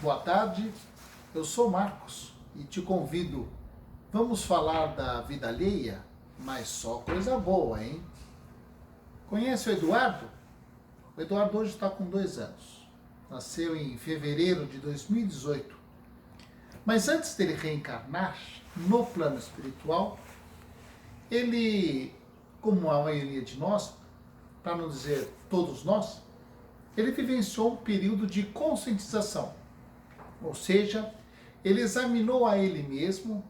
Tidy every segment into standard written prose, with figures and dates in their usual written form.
Boa tarde, eu sou Marcos e te convido. Vamos falar da vida alheia, mas só coisa boa, hein? Conhece o Eduardo? O Eduardo hoje está com 2 anos. Nasceu em fevereiro de 2018. Mas antes dele reencarnar no plano espiritual, ele, como a maioria de nós, para não dizer todos nós, ele vivenciou um período de conscientização. Ou seja, ele examinou a ele mesmo,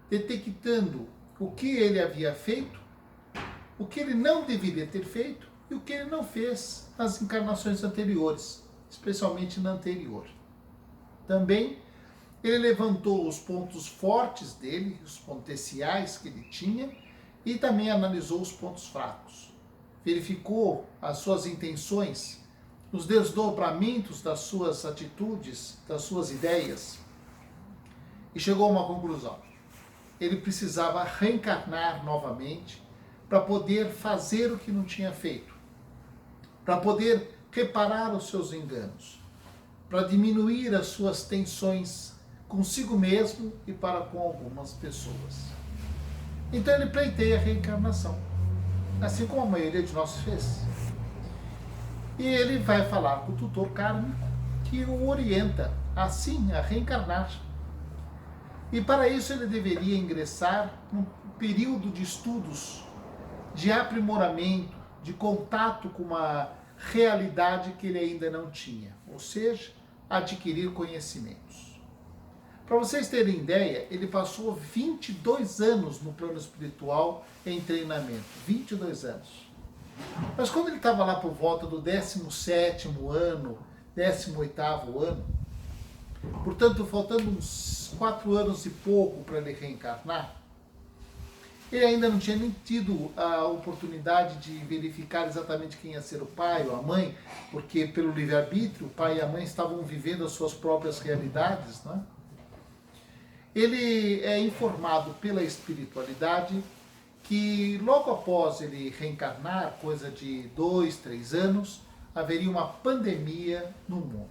detectando o que ele havia feito, o que ele não deveria ter feito e o que ele não fez nas encarnações anteriores, especialmente na anterior. Também ele levantou os pontos fortes dele, os potenciais que ele tinha, e também analisou os pontos fracos. Verificou as suas intenções, os desdobramentos das suas atitudes, das suas ideias, e chegou a uma conclusão. Ele precisava reencarnar novamente para poder fazer o que não tinha feito, para poder reparar os seus enganos, para diminuir as suas tensões consigo mesmo e para com algumas pessoas. Então ele pleiteia a reencarnação, assim como a maioria de nós fez. E ele vai falar com o tutor kármico, que o orienta assim a reencarnar. E para isso ele deveria ingressar num período de estudos, de aprimoramento, de contato com uma realidade que ele ainda não tinha, ou seja, adquirir conhecimentos. Para vocês terem ideia, ele passou 22 anos no plano espiritual em treinamento, 22 anos. Mas quando ele estava lá por volta do 17º ano, 18º ano, portanto, faltando uns 4 anos e pouco para ele reencarnar, ele ainda não tinha nem tido a oportunidade de verificar exatamente quem ia ser o pai ou a mãe, porque pelo livre-arbítrio, o pai e a mãe estavam vivendo as suas próprias realidades, né? Ele é informado pela espiritualidade que logo após ele reencarnar, coisa de 2, 3 anos, haveria uma pandemia no mundo.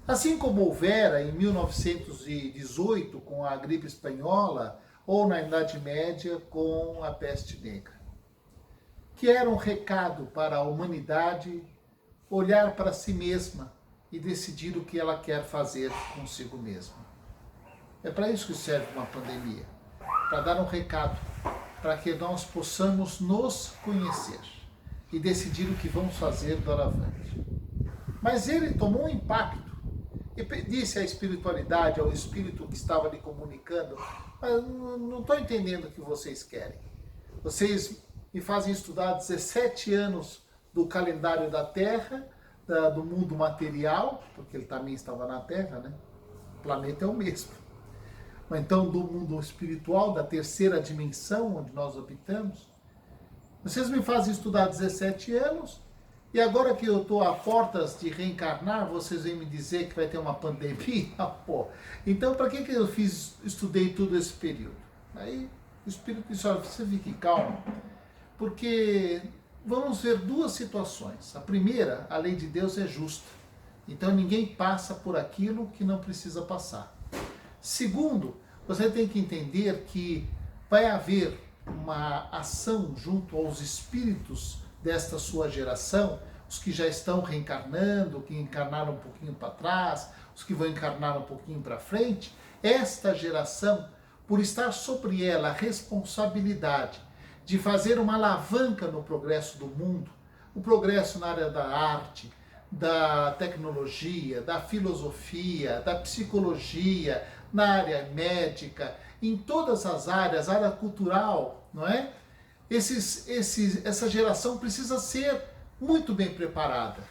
Assim como houvera em 1918 com a gripe espanhola ou na Idade Média com a peste negra, que era um recado para a humanidade olhar para si mesma e decidir o que ela quer fazer consigo mesma. É para isso que serve uma pandemia, para dar um recado, para que nós possamos nos conhecer e decidir o que vamos fazer doravante. Mas ele tomou um impacto e disse à espiritualidade, ao espírito que estava lhe comunicando: mas não estou entendendo o que vocês querem. Vocês me fazem estudar 17 anos do calendário da Terra, do mundo material, porque ele também estava na Terra, né? O planeta é o mesmo. Ou então do mundo espiritual, da terceira dimensão onde nós habitamos. Vocês me fazem estudar 17 anos e agora que eu estou a portas de reencarnar, vocês vêm me dizer que vai ter uma pandemia? Pô, então para que eu estudei todo esse período? Aí o Espírito disse: olha, você fique calmo, porque vamos ver 2 situações. A primeira, a lei de Deus é justa, então ninguém passa por aquilo que não precisa passar. Segundo, você tem que entender que vai haver uma ação junto aos espíritos desta sua geração, os que já estão reencarnando, que encarnaram um pouquinho para trás, os que vão encarnar um pouquinho para frente. Esta geração, por estar sobre ela a responsabilidade de fazer uma alavanca no progresso do mundo, o progresso na área da arte, da tecnologia, da filosofia, da psicologia, na área médica, em todas as áreas, área cultural, não é? Essa geração precisa ser muito bem preparada.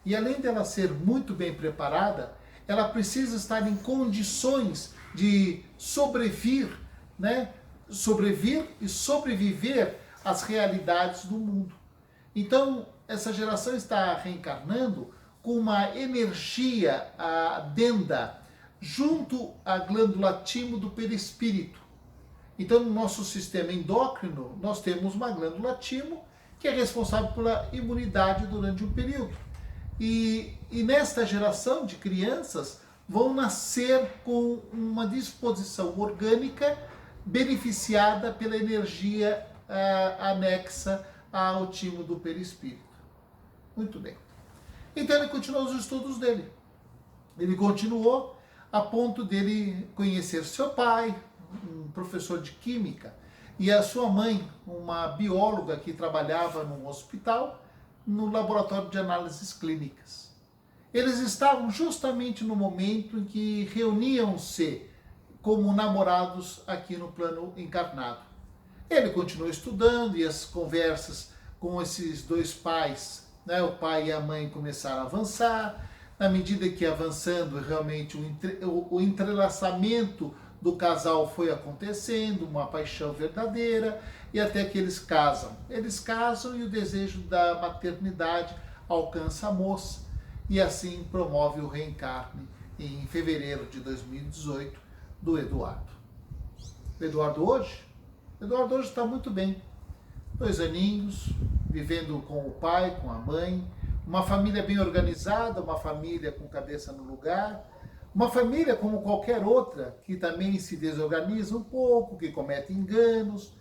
E além dela ser muito bem preparada, ela precisa estar em condições de sobreviver, né? Sobreviver e sobreviver às realidades do mundo. Então, essa geração está reencarnando com uma energia adenda junto à glândula timo do perispírito. Então, no nosso sistema endócrino, nós temos uma glândula timo que é responsável pela imunidade durante um período. E nesta geração de crianças vão nascer com uma disposição orgânica beneficiada pela energia anexa ao timo do perispírito. Muito bem. Então ele continuou os estudos dele. Ele continuou a ponto dele conhecer seu pai, um professor de química, e a sua mãe, uma bióloga que trabalhava num hospital, no laboratório de análises clínicas. Eles estavam justamente no momento em que reuniam-se como namorados aqui no plano encarnado. Ele continuou estudando e as conversas com esses dois pais, né, o pai e a mãe, começaram a avançar. Na medida que avançando, realmente o entrelaçamento do casal foi acontecendo, uma paixão verdadeira, e até que eles casam. Eles casam e o desejo da maternidade alcança a moça, e assim promove o reencarne em fevereiro de 2018 do Eduardo. O Eduardo hoje está muito bem. 2 aninhos, vivendo com o pai, com a mãe, uma família bem organizada, uma família com cabeça no lugar, uma família como qualquer outra, que também se desorganiza um pouco, que comete enganos,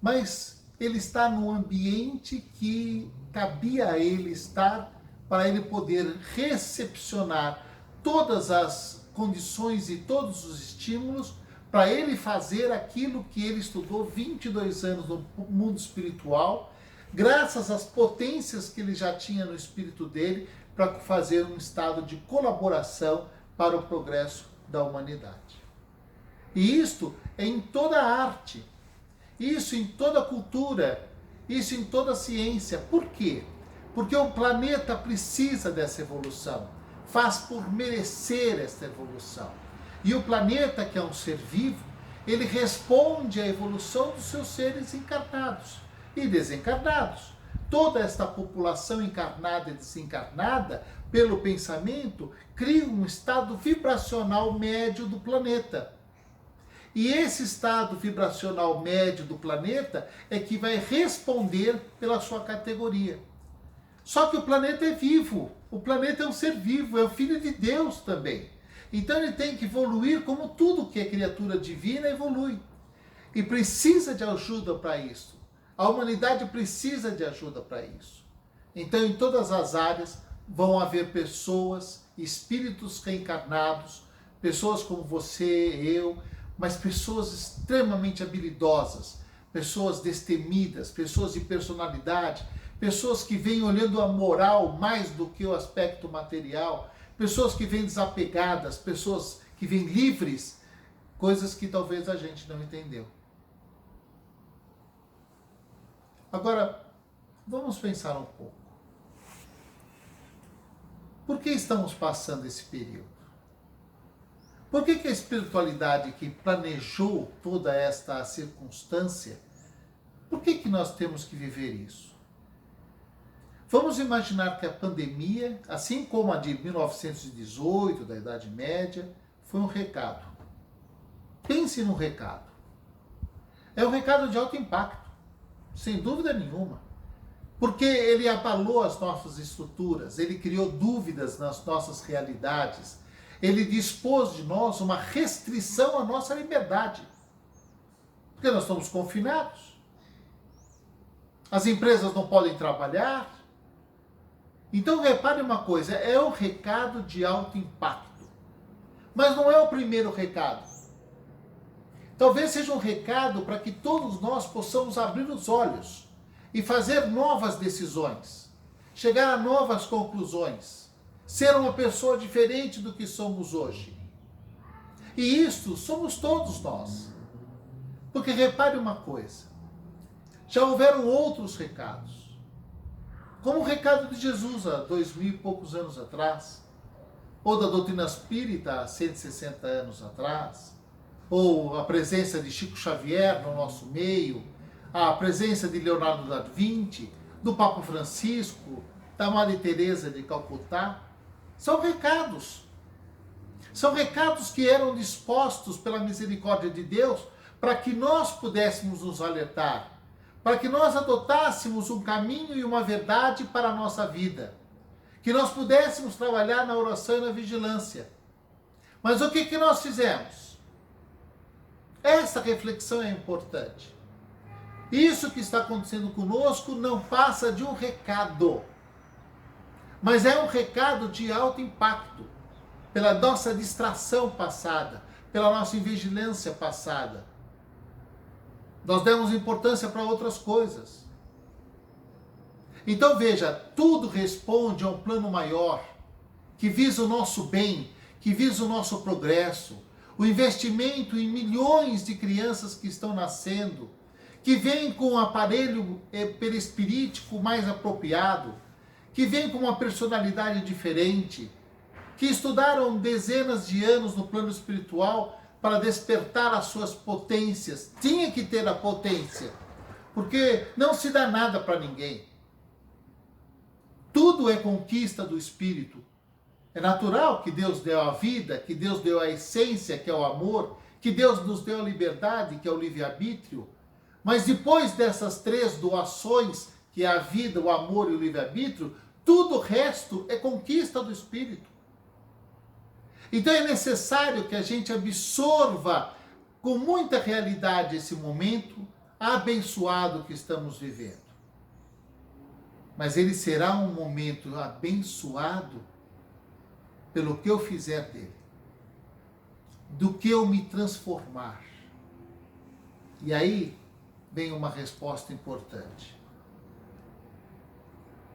mas ele está num ambiente que cabia a ele estar para ele poder recepcionar todas as condições e todos os estímulos para ele fazer aquilo que ele estudou 22 anos no mundo espiritual, graças às potências que ele já tinha no espírito dele, para fazer um estado de colaboração para o progresso da humanidade. E isto é em toda a arte, isso em toda a cultura, isso em toda a ciência. Por quê? Porque o planeta precisa dessa evolução, faz por merecer essa evolução. E o planeta, que é um ser vivo, ele responde à evolução dos seus seres encarnados e desencarnados. Toda esta população encarnada e desencarnada, pelo pensamento, cria um estado vibracional médio do planeta. E esse estado vibracional médio do planeta é que vai responder pela sua categoria. Só que o planeta é vivo, o planeta é um ser vivo, é o Filho de Deus também. Então ele tem que evoluir como tudo que é criatura divina evolui. E precisa de ajuda para isso. A humanidade precisa de ajuda para isso. Então, em todas as áreas, vão haver pessoas, espíritos reencarnados, pessoas como você, eu, mas pessoas extremamente habilidosas, pessoas destemidas, pessoas de personalidade, pessoas que vêm olhando a moral mais do que o aspecto material, pessoas que vêm desapegadas, pessoas que vêm livres, coisas que talvez a gente não entendeu. Agora, vamos pensar um pouco. Por que estamos passando esse período? Por que a espiritualidade que planejou toda esta circunstância, por que nós temos que viver isso? Vamos imaginar que a pandemia, assim como a de 1918, da Idade Média, foi um recado. Pense num recado. É um recado de alto impacto, sem dúvida nenhuma. Porque ele abalou as nossas estruturas, ele criou dúvidas nas nossas realidades, ele dispôs de nós uma restrição à nossa liberdade. Porque nós estamos confinados. As empresas não podem trabalhar. Então repare uma coisa, é um recado de alto impacto. Mas não é o primeiro recado. Talvez seja um recado para que todos nós possamos abrir os olhos e fazer novas decisões, chegar a novas conclusões, ser uma pessoa diferente do que somos hoje. E isto somos todos nós. Porque repare uma coisa, já houveram outros recados. Como o recado de Jesus há 2000 e poucos anos atrás, ou da doutrina espírita há 160 anos atrás, ou a presença de Chico Xavier no nosso meio, a presença de Leonardo da Vinci, do Papa Francisco, da Madre Teresa de Calcutá. São recados. São recados que eram dispostos pela misericórdia de Deus para que nós pudéssemos nos alertar, para que nós adotássemos um caminho e uma verdade para a nossa vida, que nós pudéssemos trabalhar na oração e na vigilância. Mas o que nós fizemos? Essa reflexão é importante. Isso que está acontecendo conosco não passa de um recado, mas é um recado de alto impacto, pela nossa distração passada, pela nossa invigilância passada. Nós demos importância para outras coisas. Então veja, tudo responde a um plano maior, que visa o nosso bem, que visa o nosso progresso, o investimento em milhões de crianças que estão nascendo, que vêm com um aparelho perispirítico mais apropriado, que vêm com uma personalidade diferente, que estudaram dezenas de anos no plano espiritual para despertar as suas potências. Tinha que ter a potência, porque não se dá nada para ninguém. Tudo é conquista do Espírito. É natural que Deus deu a vida, que Deus deu a essência, que é o amor, que Deus nos deu a liberdade, que é o livre-arbítrio. Mas depois dessas três doações, que é a vida, o amor e o livre-arbítrio, tudo o resto é conquista do Espírito. Então é necessário que a gente absorva com muita realidade esse momento abençoado que estamos vivendo. Mas ele será um momento abençoado pelo que eu fizer dele, do que eu me transformar. E aí vem uma resposta importante.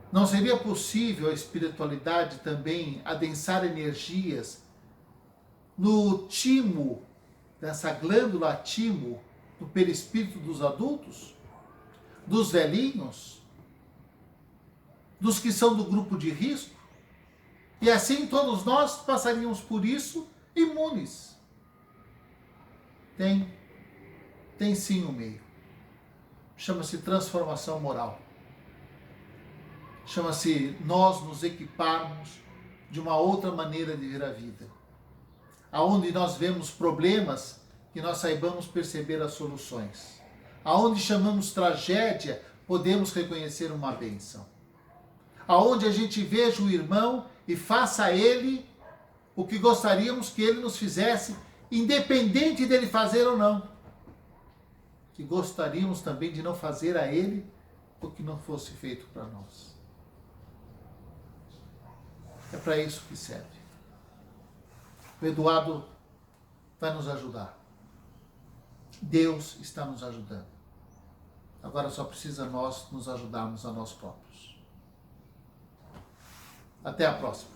Não seria possível a espiritualidade também adensar energias no timo, nessa glândula timo, do perispírito dos adultos, dos velhinhos, dos que são do grupo de risco? E assim todos nós passaríamos por isso imunes. Tem sim um meio. Chama-se transformação moral. Chama-se nós nos equiparmos de uma outra maneira de ver a vida. Aonde nós vemos problemas, que nós saibamos perceber as soluções. Aonde chamamos tragédia, podemos reconhecer uma bênção. Aonde a gente veja o irmão e faça a ele o que gostaríamos que ele nos fizesse, independente dele fazer ou não. Que gostaríamos também de não fazer a ele o que não fosse feito para nós. É para isso que serve. O Eduardo vai nos ajudar. Deus está nos ajudando. Agora só precisa nós nos ajudarmos a nós próprios. Até a próxima.